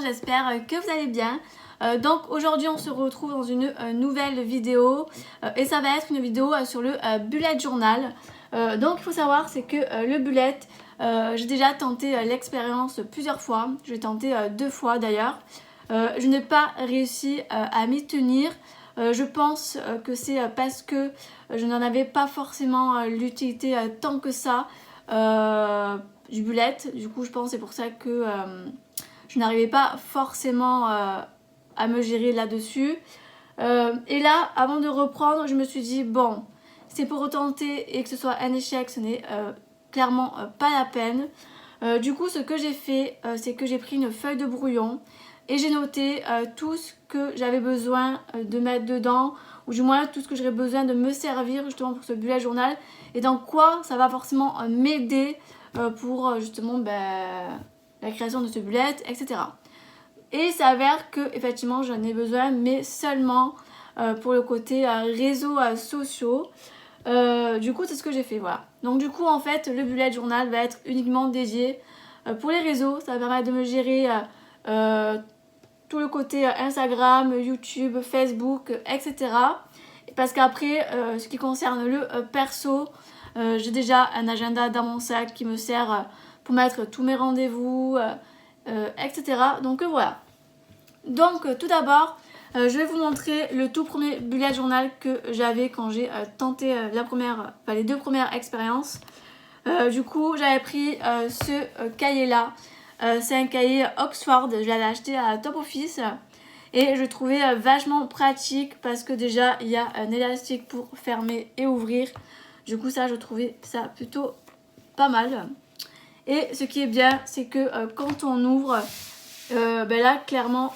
monde, j'espère que vous allez bien. Donc aujourd'hui on se retrouve dans une nouvelle vidéo et ça va être une vidéo sur le bullet journal. Donc il faut savoir c'est que le bullet, j'ai déjà tenté l'expérience plusieurs fois, je l'ai tenté 2 fois d'ailleurs. Je n'ai pas réussi à m'y tenir. Je pense que c'est parce que je n'en avais pas forcément l'utilité tant que ça du bullet. Du coup je pense que c'est pour ça que je n'arrivais pas forcément à me gérer là-dessus. Et là, avant de reprendre, je me suis dit, bon, c'est pour retenter et que ce soit un échec, ce n'est clairement pas la peine. Du coup, ce que j'ai fait, c'est que j'ai pris une feuille de brouillon et j'ai noté tout ce que j'avais besoin de mettre dedans, ou du moins tout ce que j'aurais besoin de me servir justement pour ce bullet journal, et dans quoi ça va forcément m'aider pour justement la création de ce bullet, etc. Et il s'avère que effectivement j'en ai besoin, mais seulement pour le côté réseaux sociaux. Du coup c'est ce que j'ai fait, voilà. Donc du coup en fait le bullet journal va être uniquement dédié pour les réseaux. Ça va permettre de me gérer tout le côté Instagram, YouTube, Facebook, etc. Parce qu'après ce qui concerne le perso, j'ai déjà un agenda dans mon sac qui me sert pour mettre tous mes rendez-vous, etc. Donc voilà. Donc tout d'abord je vais vous montrer le tout premier bullet journal que j'avais quand j'ai tenté les 2 premières expériences. Du coup j'avais pris ce cahier là. C'est un cahier Oxford, je l'avais acheté à Top Office et je trouvais vachement pratique parce que déjà il y a un élastique pour fermer et ouvrir. Du coup ça je trouvais ça plutôt pas mal. Et ce qui est bien c'est que quand on ouvre, là clairement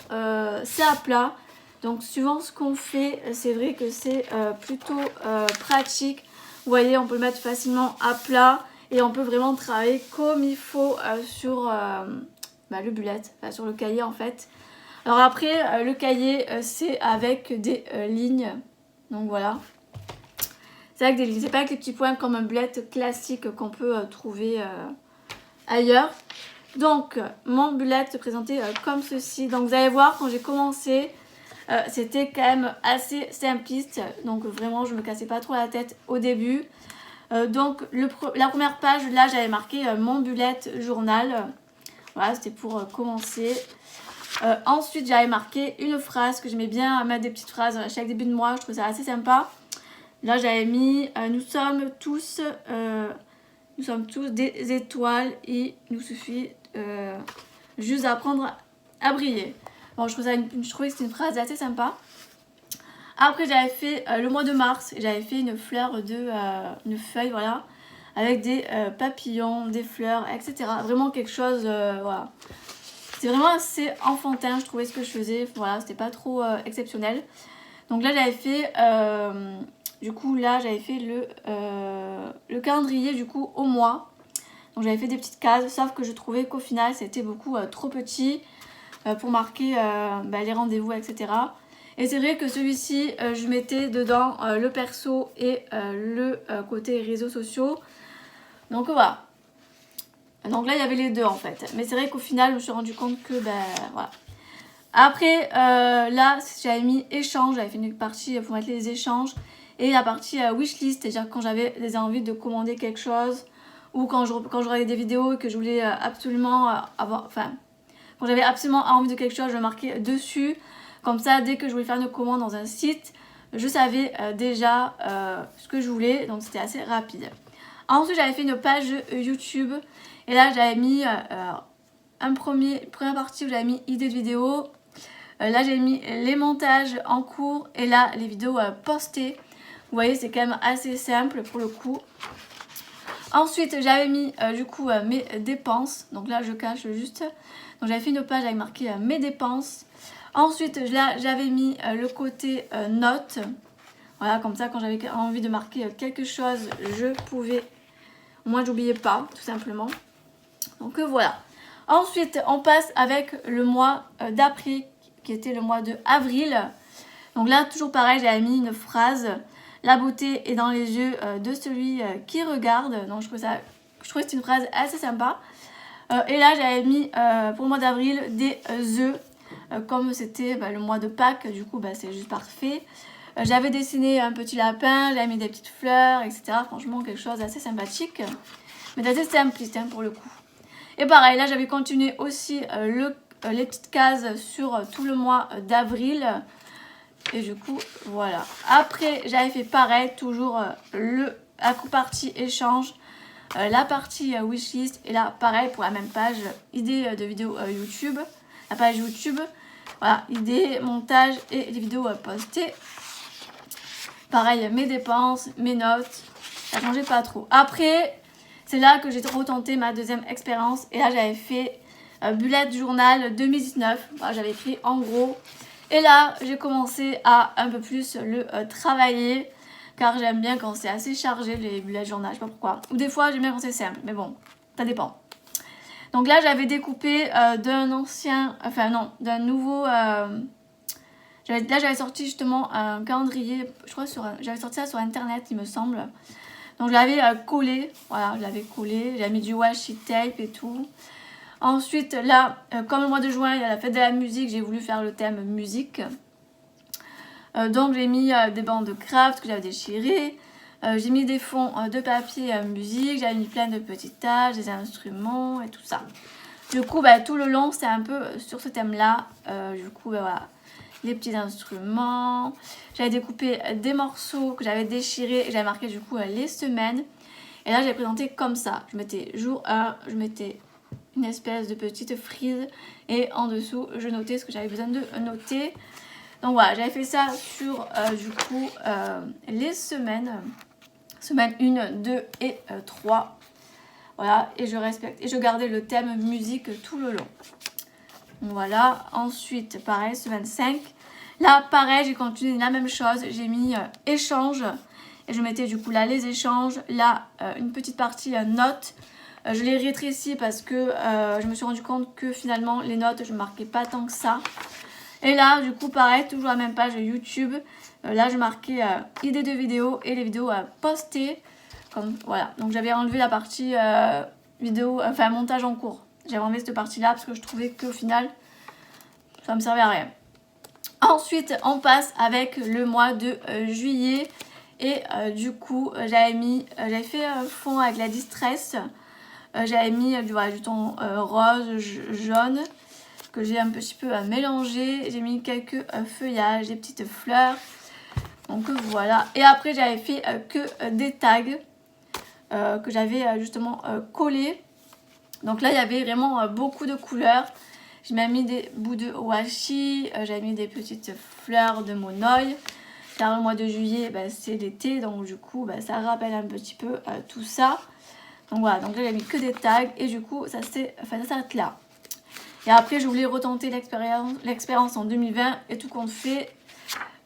c'est à plat. Donc suivant ce qu'on fait, c'est vrai que c'est plutôt pratique. Vous voyez, on peut le mettre facilement à plat et on peut vraiment travailler comme il faut sur le bullet, sur le cahier en fait. Alors après, le cahier c'est avec des lignes. Donc voilà. C'est avec des lignes, c'est pas avec les petits points comme un bullet classique qu'on peut trouver ailleurs. Donc mon bullet se présentait comme ceci. Donc vous allez voir, quand j'ai commencé, c'était quand même assez simpliste, donc vraiment je me cassais pas trop la tête au début. Donc la première page, là j'avais marqué mon bullet journal. Voilà, c'était pour commencer. Ensuite j'avais marqué une phrase que j'aimais bien mettre des petites phrases à chaque début de mois, je trouvais ça assez sympa. Là j'avais mis nous sommes tous des étoiles et il nous suffit juste d'apprendre à briller. Bon, je trouvais que c'était une phrase assez sympa. Après, j'avais fait le mois de mars, j'avais fait une une feuille, voilà, avec des papillons, des fleurs, etc. Vraiment quelque chose, voilà. C'est vraiment assez enfantin, je trouvais ce que je faisais, voilà, c'était pas trop exceptionnel. Donc là, j'avais fait, j'avais fait le calendrier, du coup, au mois. Donc j'avais fait des petites cases, sauf que je trouvais qu'au final, c'était beaucoup trop petit pour marquer les rendez-vous, etc. Et c'est vrai que celui-ci, je mettais dedans le perso et le côté réseaux sociaux. Donc voilà. Donc là, il y avait les deux en fait. Mais c'est vrai qu'au final, je me suis rendu compte que, voilà. Après, là, j'avais mis échange. J'avais fait une partie pour mettre les échanges. Et la partie wishlist, c'est-à-dire quand j'avais des envies de commander quelque chose. Ou quand je regardais des vidéos et que je voulais absolument avoir... Enfin, quand j'avais absolument envie de quelque chose, je marquais dessus. Comme ça, dès que je voulais faire une commande dans un site, je savais déjà ce que je voulais. Donc c'était assez rapide. Ensuite, j'avais fait une page YouTube. Et là, j'avais mis première partie où j'avais mis idées de vidéos. Là, j'ai mis les montages en cours. Et là, les vidéos postées. Vous voyez, c'est quand même assez simple pour le coup. Ensuite, j'avais mis mes dépenses. Donc là, je cache juste. Donc j'avais fait une page avec marqué mes dépenses. Ensuite, là, j'avais mis le côté notes. Voilà, comme ça, quand j'avais envie de marquer quelque chose, je pouvais... Moi, j'oubliais pas, tout simplement. Donc voilà. Ensuite, on passe avec le mois d'après, qui était le mois de avril. Donc là, toujours pareil, j'avais mis une phrase. La beauté est dans les yeux de celui qui regarde. Donc je trouvais que c'était une phrase assez sympa. Et là j'avais mis pour le mois d'avril des œufs. Comme c'était le mois de Pâques, du coup c'est juste parfait. J'avais dessiné un petit lapin, j'avais mis des petites fleurs, etc. Franchement quelque chose d'assez sympathique. Mais d'assez simpliste pour le coup. Et pareil, là j'avais continué aussi les petites cases sur tout le mois d'avril. Et du coup, voilà. Après, j'avais fait pareil, toujours la partie échange, la partie wishlist. Et là, pareil, pour la même page, idée de vidéo YouTube. La page YouTube, voilà, idée, montage et les vidéos postées. Pareil, mes dépenses, mes notes, ça changeait pas trop. Après, c'est là que j'ai retenté ma deuxième expérience. Et là, j'avais fait bullet journal 2019. Voilà, j'avais écrit en gros. Et là, j'ai commencé à un peu plus le travailler. Car j'aime bien quand c'est assez chargé, les bullet journal, je sais pas pourquoi. Ou des fois, j'aime bien quand c'est simple. Mais bon, ça dépend. Donc là, j'avais découpé d'un ancien... Enfin non, d'un nouveau... Là, j'avais sorti justement un calendrier. Je crois j'avais sorti ça sur internet, il me semble. Donc je l'avais collé, voilà, je l'avais collé, j'ai mis du washi tape et tout. Ensuite là, comme le mois de juin, il y a la fête de la musique, j'ai voulu faire le thème musique. Donc j'ai mis des bandes de craft que j'avais déchirées. J'ai mis des fonds de papier musique, j'avais mis plein de petits taches, des instruments et tout ça. Du coup, tout le long, c'est un peu sur ce thème-là. Du coup, voilà, les petits instruments. J'avais découpé des morceaux que j'avais déchirés et j'avais marqué du coup les semaines. Et là, j'ai présenté comme ça. Je mettais jour 1, je mettais une espèce de petite frise et en dessous, je notais ce que j'avais besoin de noter. Donc voilà, j'avais fait ça sur du coup les semaines. Semaine 1, 2 et 3. Voilà, et je gardais le thème musique tout le long. Voilà, ensuite pareil, semaine 5. Là pareil, j'ai continué la même chose, j'ai mis échange. Et je mettais du coup là les échanges, là une petite partie notes. Je l'ai rétréci parce que je me suis rendu compte que finalement les notes je ne marquais pas tant que ça. Et là du coup pareil, toujours la même page YouTube. Là je marquais idées de vidéos et les vidéos à poster. Comme, voilà, donc j'avais enlevé la partie vidéo, enfin montage en cours. J'avais enlevé cette partie là parce que je trouvais qu'au final ça me servait à rien. Ensuite on passe avec le mois de juillet. Et du coup j'avais fait un fond avec la Distress. J'avais mis du ton rose, jaune que j'ai un petit peu mélangé. J'ai mis quelques feuillages, des petites fleurs. Donc voilà. Et après j'avais fait que des tags que j'avais justement collés. Donc là il y avait vraiment beaucoup de couleurs. J'ai même mis des bouts de washi, j'avais mis des petites fleurs de monoi. Car le mois de juillet c'est l'été, donc du coup ça rappelle un petit peu tout ça. Donc voilà, donc là j'ai mis que des tags et du coup ça s'arrête là. Et après je voulais retenter l'expérience en 2020 et tout compte fait.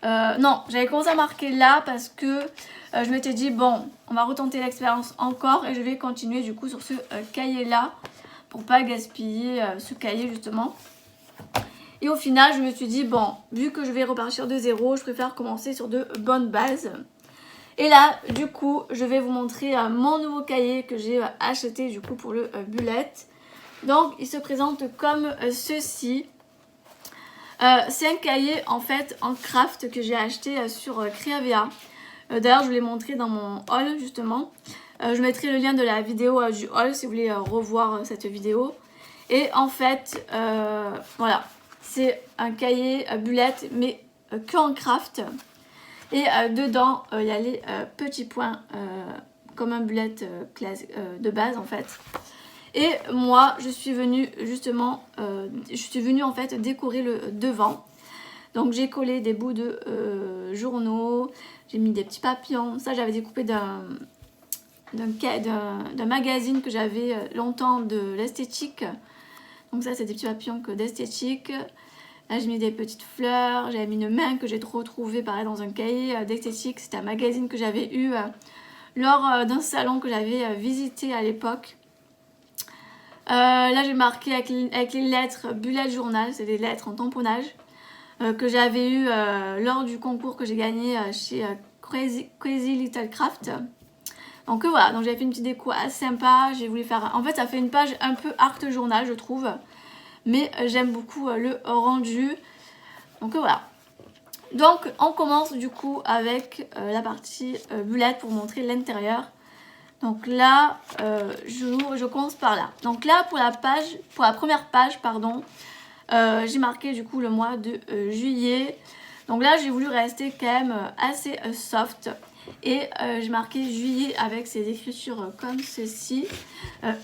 Non, j'avais commencé à marquer là parce que je m'étais dit bon, on va retenter l'expérience encore et je vais continuer du coup sur ce cahier là pour pas gaspiller ce cahier justement. Et au final je me suis dit bon, vu que je vais repartir de zéro, je préfère commencer sur de bonnes bases. Et là du coup je vais vous montrer mon nouveau cahier que j'ai acheté du coup pour le bullet. Donc il se présente comme ceci. C'est un cahier en fait en craft que j'ai acheté sur Creavea. D'ailleurs je vous l'ai montré dans mon haul justement. Je mettrai le lien de la vidéo du haul si vous voulez revoir cette vidéo. Et en fait voilà, c'est un cahier bullet mais que en craft. Et dedans il y a les petits points comme un bullet de base en fait. Et moi je suis venue justement en fait décorer le devant. Donc j'ai collé des bouts de journaux, j'ai mis des petits papillons. Ça j'avais découpé d'un magazine que j'avais longtemps de l'esthétique. Donc ça c'est des petits papillons d'esthétique. Là j'ai mis des petites fleurs, j'avais mis une main que j'ai retrouvée pareil dans un cahier d'esthétique. C'était un magazine que j'avais eu lors d'un salon que j'avais visité à l'époque. Là j'ai marqué avec les lettres bullet journal, c'est des lettres en tamponnage que j'avais eu lors du concours que j'ai gagné chez Crazy Little Craft. Donc voilà, donc j'avais fait une petite déco assez sympa. J'ai voulu faire... En fait, ça fait une page un peu art journal, je trouve. Mais j'aime beaucoup le rendu. Donc voilà. Donc on commence du coup avec la partie bullet pour montrer l'intérieur. Donc là, je commence par là. Donc là, pour la première page, pardon, j'ai marqué du coup le mois de juillet. Donc là, j'ai voulu rester quand même assez soft. Et j'ai marqué juillet avec ces écritures comme ceci.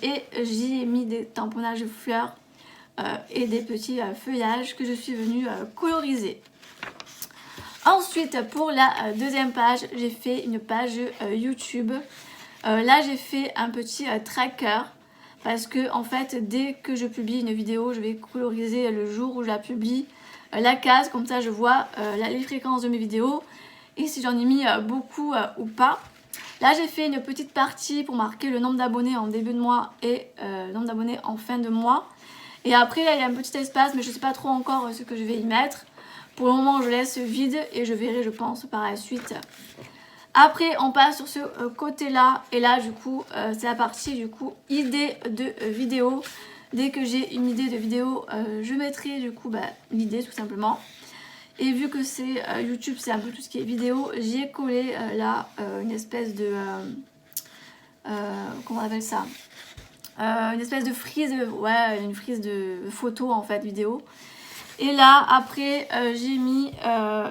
Et j'y ai mis des tamponnages de fleurs et des petits feuillages que je suis venue coloriser. Ensuite, pour la deuxième page, j'ai fait une page YouTube. Là, j'ai fait un petit tracker parce que en fait, dès que je publie une vidéo, je vais coloriser le jour où je la publie la case. Comme ça, je vois les fréquences de mes vidéos et si j'en ai mis beaucoup ou pas. Là, j'ai fait une petite partie pour marquer le nombre d'abonnés en début de mois et le nombre d'abonnés en fin de mois. Et après, là, il y a un petit espace, mais je ne sais pas trop encore ce que je vais y mettre. Pour le moment, je laisse vide et je verrai, je pense, par la suite. Après, on passe sur ce côté-là. Et là, du coup, c'est la partie, du coup, idée de vidéo. Dès que j'ai une idée de vidéo, je mettrai, du coup, l'idée, tout simplement. Et vu que c'est YouTube, c'est un peu tout ce qui est vidéo, j'ai collé là une espèce de... comment on appelle ça, une espèce de frise, ouais, une frise de photo en fait, vidéo. Et là, après, j'ai mis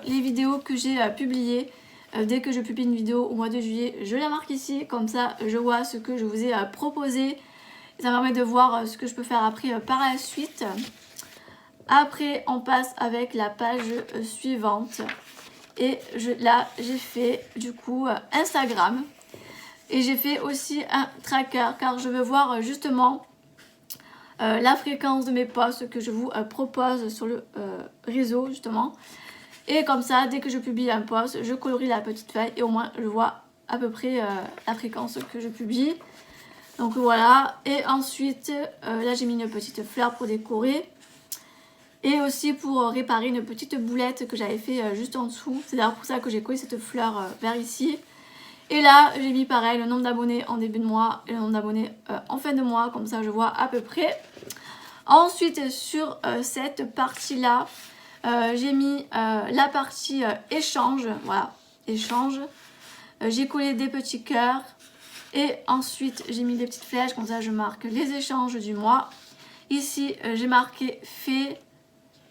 les vidéos que j'ai publiées. Dès que je publie une vidéo au mois de juillet, je la marque ici. Comme ça, je vois ce que je vous ai proposé. Ça me permet de voir ce que je peux faire après par la suite. Après, on passe avec la page suivante. Et là, j'ai fait du coup Instagram. Et j'ai fait aussi un tracker car je veux voir justement la fréquence de mes posts que je vous propose sur le réseau justement. Et comme ça, dès que je publie un post, je colorie la petite feuille et au moins je vois à peu près la fréquence que je publie. Donc voilà. Et ensuite, là j'ai mis une petite fleur pour décorer. Et aussi pour réparer une petite boulette que j'avais fait juste en dessous. C'est d'ailleurs pour ça que j'ai collé cette fleur vers ici. Et là, j'ai mis pareil le nombre d'abonnés en début de mois et le nombre d'abonnés en fin de mois. Comme ça, je vois à peu près. Ensuite, sur cette partie-là, j'ai mis la partie échange. Voilà, échange. J'ai collé des petits cœurs. Et ensuite, j'ai mis des petites flèches. Comme ça, je marque les échanges du mois. Ici, j'ai marqué fait,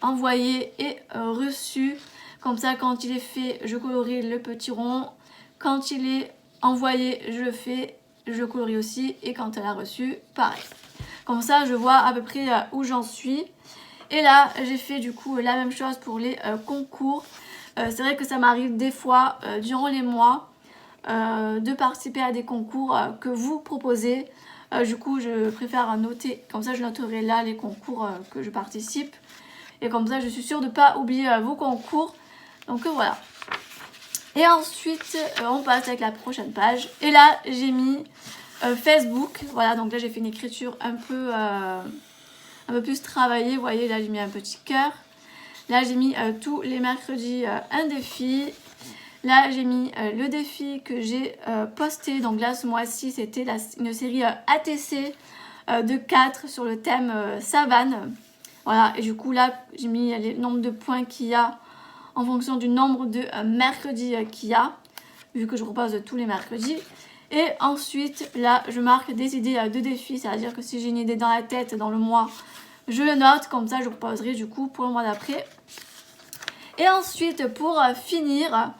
envoyé et reçu. Comme ça, quand il est fait, je colorie le petit rond. Quand il est envoyé, je le fais, je colorie aussi. Et quand elle a reçu, pareil. Comme ça, je vois à peu près où j'en suis. Et là, j'ai fait du coup la même chose pour les concours. C'est vrai que ça m'arrive des fois, durant les mois, de participer à des concours que vous proposez. Du coup, je préfère noter. Comme ça, je noterai là les concours que je participe. Et comme ça, je suis sûre de ne pas oublier vos concours. Donc voilà. Et ensuite, on passe avec la prochaine page. Et là, j'ai mis Facebook. Voilà, donc là, j'ai fait une écriture un peu plus travaillée. Vous voyez, là, j'ai mis un petit cœur. Là, j'ai mis tous les mercredis un défi. Là, j'ai mis le défi que j'ai posté. Donc là, ce mois-ci, c'était une série ATC de 4 sur le thème savane. Voilà, et du coup, là, j'ai mis le nombre de points qu'il y a en fonction du nombre de mercredis qu'il y a, vu que je propose tous les mercredis. Et ensuite, là, je marque des idées de défis, c'est-à-dire que si j'ai une idée dans la tête dans le mois, je le note, comme ça je proposerai du coup pour le mois d'après. Et ensuite, pour finir,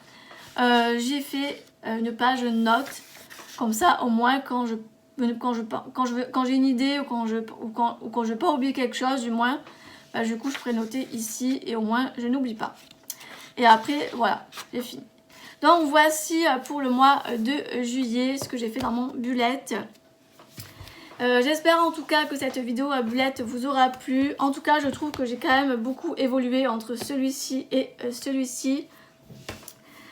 j'ai fait une page notes, comme ça au moins quand j'ai une idée ou quand je veux pas oublier quelque chose, du moins, du coup je pourrais noter ici et au moins je n'oublie pas. Et après, voilà, j'ai fini. Donc voici pour le mois de juillet ce que j'ai fait dans mon bullet. J'espère en tout cas que cette vidéo à bullet vous aura plu. En tout cas, je trouve que j'ai quand même beaucoup évolué entre celui-ci et celui-ci.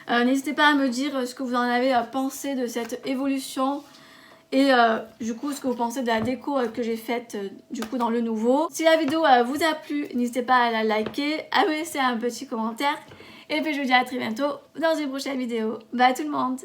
N'hésitez pas à me dire ce que vous en avez pensé de cette évolution. Et du coup, ce que vous pensez de la déco que j'ai faite du coup dans le nouveau. Si la vidéo vous a plu, n'hésitez pas à la liker, à me laisser un petit commentaire. Et puis je vous dis à très bientôt dans une prochaine vidéo. Bye tout le monde!